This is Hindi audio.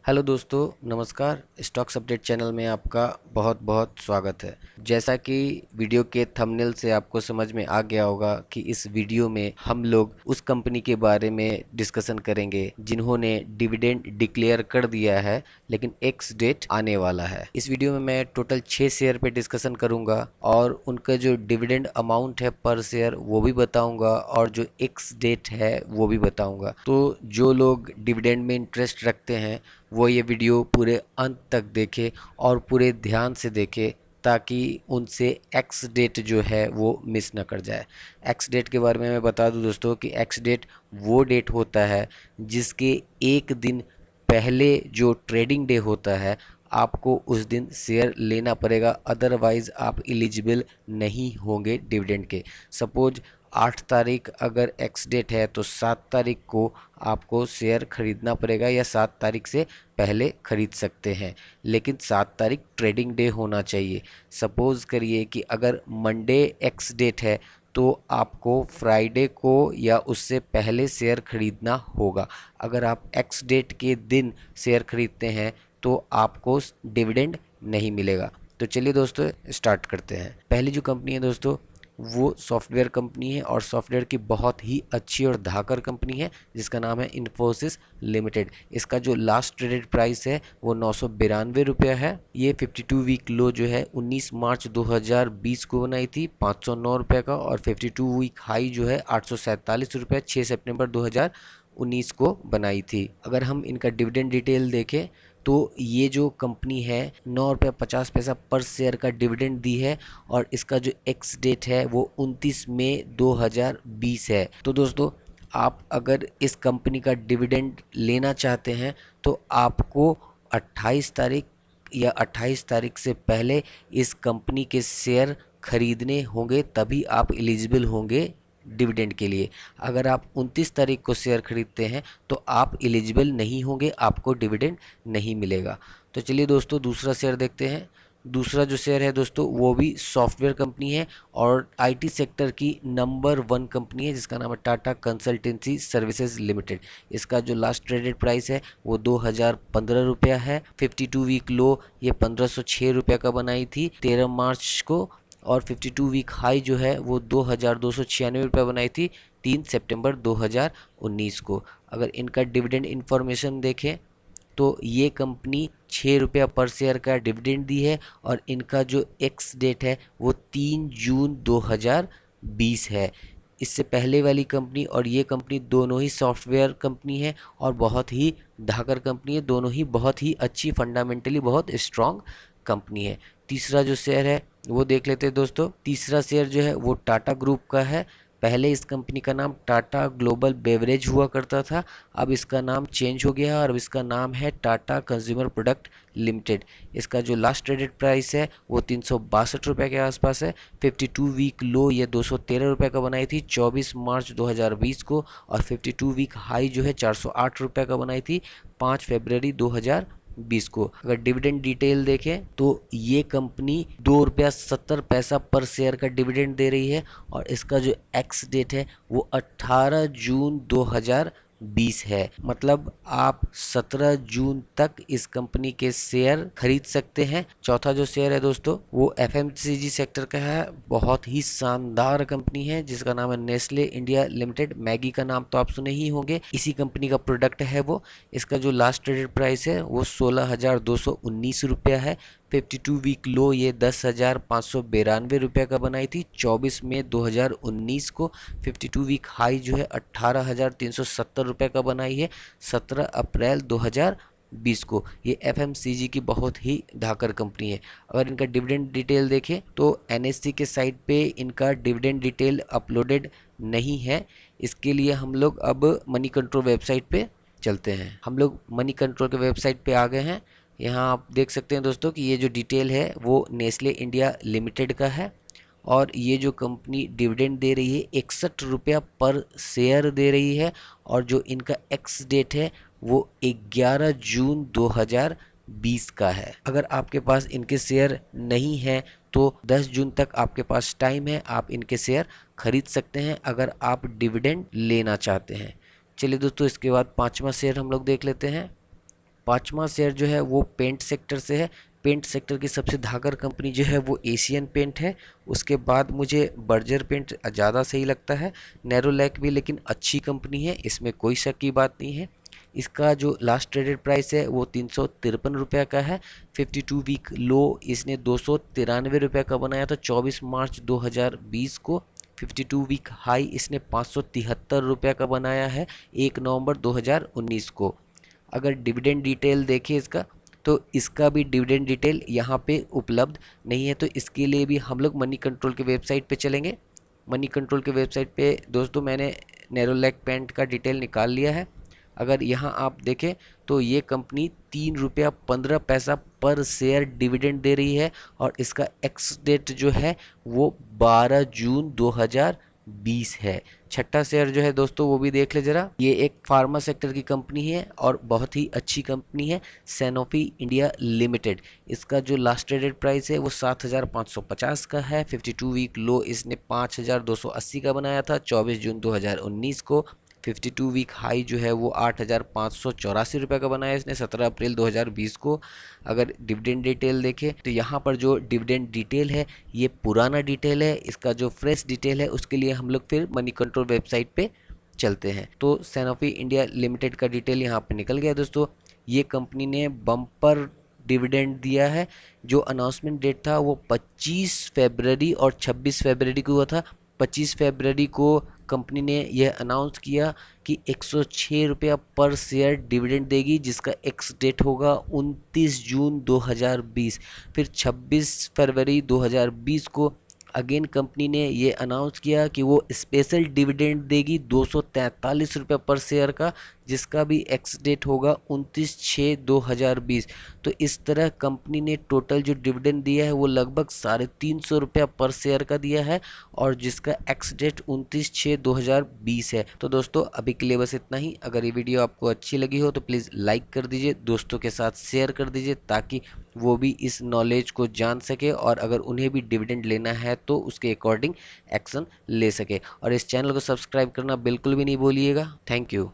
हेलो दोस्तों, नमस्कार। स्टॉक्स अपडेट चैनल में आपका बहुत बहुत स्वागत है। जैसा कि वीडियो के थंबनेल से आपको समझ में आ गया होगा कि इस वीडियो में हम लोग उस कंपनी के बारे में डिस्कशन करेंगे जिन्होंने डिविडेंड डिक्लेयर कर दिया है लेकिन एक्स डेट आने वाला है। इस वीडियो में मैं टोटल 6 शेयर पे डिस्कशन करूंगा और उनका जो डिविडेंड अमाउंट है पर शेयर वो भी बताऊंगा और जो एक्स डेट है वो भी बताऊंगा। तो जो लोग डिविडेंड में इंटरेस्ट रखते हैं वो ये वीडियो पूरे अंत तक देखे और पूरे ध्यान से देखे ताकि उनसे एक्स डेट जो है वो मिस ना कर जाए। एक्स डेट के बारे में मैं बता दूं दोस्तों कि एक्स डेट वो डेट होता है जिसके एक दिन पहले जो ट्रेडिंग डे होता है आपको उस दिन शेयर लेना पड़ेगा, अदरवाइज आप एलिजिबल नहीं होंगे डिविडेंड के। सपोज 8 तारीख अगर एक्स डेट है तो 7 तारीख को आपको शेयर खरीदना पड़ेगा या 7 तारीख से पहले खरीद सकते हैं, लेकिन 7 तारीख ट्रेडिंग डे होना चाहिए। सपोज करिए कि अगर मंडे एक्स डेट है तो आपको फ्राइडे को या उससे पहले शेयर खरीदना होगा। अगर आप एक्स डेट के दिन शेयर खरीदते हैं तो आपको डिविडेंड नहीं मिलेगा। तो चलिए दोस्तों स्टार्ट करते हैं। पहली जो कंपनी है दोस्तों वो सॉफ्टवेयर कंपनी है और सॉफ्टवेयर की बहुत ही अच्छी और धाकर कंपनी है जिसका नाम है इन्फोसिस लिमिटेड। इसका जो लास्ट ट्रेडेड प्राइस है वो 992 रुपया है। ये 52 वीक लो जो है 19 मार्च 2020 को बनाई थी 509 रुपये का, और 52 वीक हाई जो है 847 रुपये 6 सितंबर 2019 को बनाई थी। अगर हम इनका डिविडेंड डिटेल देखें तो ये जो कंपनी है 9 रुपये 50 पैसा पर शेयर का डिविडेंड दी है और इसका जो एक्स डेट है वो 29 मई 2020 है। तो दोस्तों आप अगर इस कंपनी का डिविडेंड लेना चाहते हैं तो आपको 28 तारीख या 28 तारीख से पहले इस कंपनी के शेयर खरीदने होंगे, तभी आप एलिजिबल होंगे डिविडेंड के लिए। अगर आप 29 तारीख को शेयर खरीदते हैं तो आप एलिजिबल नहीं होंगे, आपको डिविडेंड नहीं मिलेगा। तो चलिए दोस्तों दूसरा शेयर देखते हैं। दूसरा जो शेयर है दोस्तों वो भी सॉफ्टवेयर कंपनी है और आईटी सेक्टर की नंबर 1 कंपनी है जिसका नाम है टाटा कंसल्टेंसी सर्विसेज लिमिटेड। इसका जो लास्ट ट्रेडेड प्राइस है वो 2015 रुपया है। 52 वीक लो ये 1506 रुपया का बनाई थी 13 मार्च को, और 52 वीक हाई जो है वो 2296 रुपये बनाई थी 3 सितंबर 2019 को। अगर इनका डिविडेंड इन्फॉर्मेशन देखें तो ये कंपनी 6 रुपया पर शेयर का डिविडेंड दी है और इनका जो एक्स डेट है वो 3 जून 2020 है। इससे पहले वाली कंपनी और ये कंपनी दोनों ही सॉफ्टवेयर कंपनी है और बहुत ही धाकर कंपनी है, दोनों ही बहुत ही अच्छी फंडामेंटली बहुत स्ट्रॉन्ग कंपनी है। तीसरा जो शेयर है वो देख लेते हैं दोस्तों। तीसरा शेयर जो है वो टाटा ग्रुप का है। पहले इस कंपनी का नाम टाटा ग्लोबल बेवरेज हुआ करता था, अब इसका नाम चेंज हो गया और अब इसका नाम है टाटा कंज्यूमर प्रोडक्ट लिमिटेड। इसका जो लास्ट ट्रेडेड प्राइस है वो 362 रुपये के आसपास है। 52 वीक लो ये 213 रुपये का बनाई थी 24 मार्च 2020 को, और 52 वीक हाई जो है 408 रुपये का बनाई थी 5 फरवरी 2020 को। अगर डिविडेंड डिटेल देखें तो ये कंपनी 2 रुपया 70 पैसा पर शेयर का डिविडेंड दे रही है और इसका जो एक्स डेट है वो 18 जून 2020 है। मतलब आप 17 जून तक इस कंपनी के शेयर खरीद सकते हैं। चौथा जो शेयर है दोस्तों वो एफएमसीजी सेक्टर का है। बहुत ही शानदार कंपनी है जिसका नाम है नेस्ले इंडिया लिमिटेड। मैगी का नाम तो आप सुने ही होंगे, इसी कंपनी का प्रोडक्ट है वो। इसका जो लास्ट ट्रेडेड प्राइस है वो 16,219 रुपया है। 52 वीक लो ये 10,592 रुपये का बनाई थी 24 मई 2019 को। 52 वीक हाई जो है 18,370 रुपये का बनाई है 17 अप्रैल 2020 को। ये एफएमसीजी की बहुत ही धाकर कंपनी है। अगर इनका डिविडेंड डिटेल देखें तो एनएससी के साइट पे इनका डिविडेंड डिटेल अपलोडेड नहीं है। इसके लिए हम लोग अब मनी कंट्रोल वेबसाइट पे चलते हैं। हम लोग मनी कंट्रोल के वेबसाइट पे आ गए हैं। यहाँ आप देख सकते हैं दोस्तों कि ये जो डिटेल है वो नेस्ले इंडिया लिमिटेड का है और ये जो कंपनी डिविडेंड दे रही है 61 रुपया पर शेयर दे रही है और जो इनका एक्स डेट है वो 11 जून 2020 का है। अगर आपके पास इनके शेयर नहीं है तो 10 जून तक आपके पास टाइम है, आप इनके शेयर खरीद सकते हैं अगर आप डिविडेंड लेना चाहते हैं। चलिए दोस्तों इसके बाद पांचवा शेयर हम लोग देख लेते हैं। पाँचवा शेयर जो है वो पेंट सेक्टर से है। पेंट सेक्टर की सबसे धाकर कंपनी जो है वो एशियन पेंट है। उसके बाद मुझे बर्जर पेंट ज़्यादा सही लगता है। नेरोलैक भी लेकिन अच्छी कंपनी है, इसमें कोई शक की बात नहीं है। इसका जो लास्ट ट्रेडेड प्राइस है वो 353 रुपये का है। 52 वीक लो इसने 293 रुपये का बनाया था 24 मार्च 2020 को। 52 वीक हाई इसने 573 रुपये का बनाया है 1 नवंबर 2019 को। अगर डिविडेंड डिटेल देखें इसका, तो इसका भी डिविडेंड डिटेल यहाँ पे उपलब्ध नहीं है। तो इसके लिए भी हम लोग मनी कंट्रोल के वेबसाइट पे चलेंगे। मनी कंट्रोल के वेबसाइट पे दोस्तों मैंने नेरोलैक पेंट का डिटेल निकाल लिया है। अगर यहाँ आप देखें तो ये कंपनी 3 रुपया 15 पैसा पर शेयर डिविडेंड दे रही है और इसका एक्स डेट जो है वो 12 जून 2020 है। छठा शेयर जो है दोस्तों वो भी देख ले जरा। ये एक फार्मा सेक्टर की कंपनी है और बहुत ही अच्छी कंपनी है, सैनोफी इंडिया लिमिटेड। इसका जो लास्ट ट्रेडेड प्राइस है वो 7,550 का है। 52 वीक लो इसने 5,280 का बनाया था 24 जून 2019 को। 52 वीक हाई जो है वो 8,584 रुपये का बनाया इसने 17 अप्रैल 2020 को। अगर डिविडेंड डिटेल देखें तो यहाँ पर जो डिविडेंड डिटेल है ये पुराना डिटेल है। इसका जो फ्रेश डिटेल है उसके लिए हम लोग फिर मनी कंट्रोल वेबसाइट पे चलते हैं। तो सैनोफी इंडिया लिमिटेड का डिटेल यहाँ पे निकल गया दोस्तों। ये कंपनी ने बम्पर डिविडेंड दिया है। जो अनाउंसमेंट डेट था वो 25 फरवरी और 26 फरवरी को हुआ था। 25 फरवरी को कंपनी ने यह अनाउंस किया कि 106 रुपया पर शेयर डिविडेंड देगी, जिसका एक्स डेट होगा 29 जून 2020। फिर 26 फरवरी 2020 को अगेन कंपनी ने ये अनाउंस किया कि वो स्पेशल डिविडेंड देगी 243 रुपये पर शेयर का, जिसका भी एक्स डेट होगा 29/6/2020। तो इस तरह कंपनी ने टोटल जो डिविडेंड दिया है वो लगभग 350 रुपया पर शेयर का दिया है और जिसका एक्स डेट 29/6/2020 है। तो दोस्तों अभी के लिए बस इतना ही। अगर ये वीडियो आपको अच्छी लगी हो तो प्लीज़ लाइक कर दीजिए, दोस्तों के साथ शेयर कर दीजिए ताकि वो भी इस नॉलेज को जान सके और अगर उन्हें भी डिविडेंड लेना है तो उसके अकॉर्डिंग एक्शन ले सके। और इस चैनल को सब्सक्राइब करना बिल्कुल भी नहीं भूलिएगा। Thank you.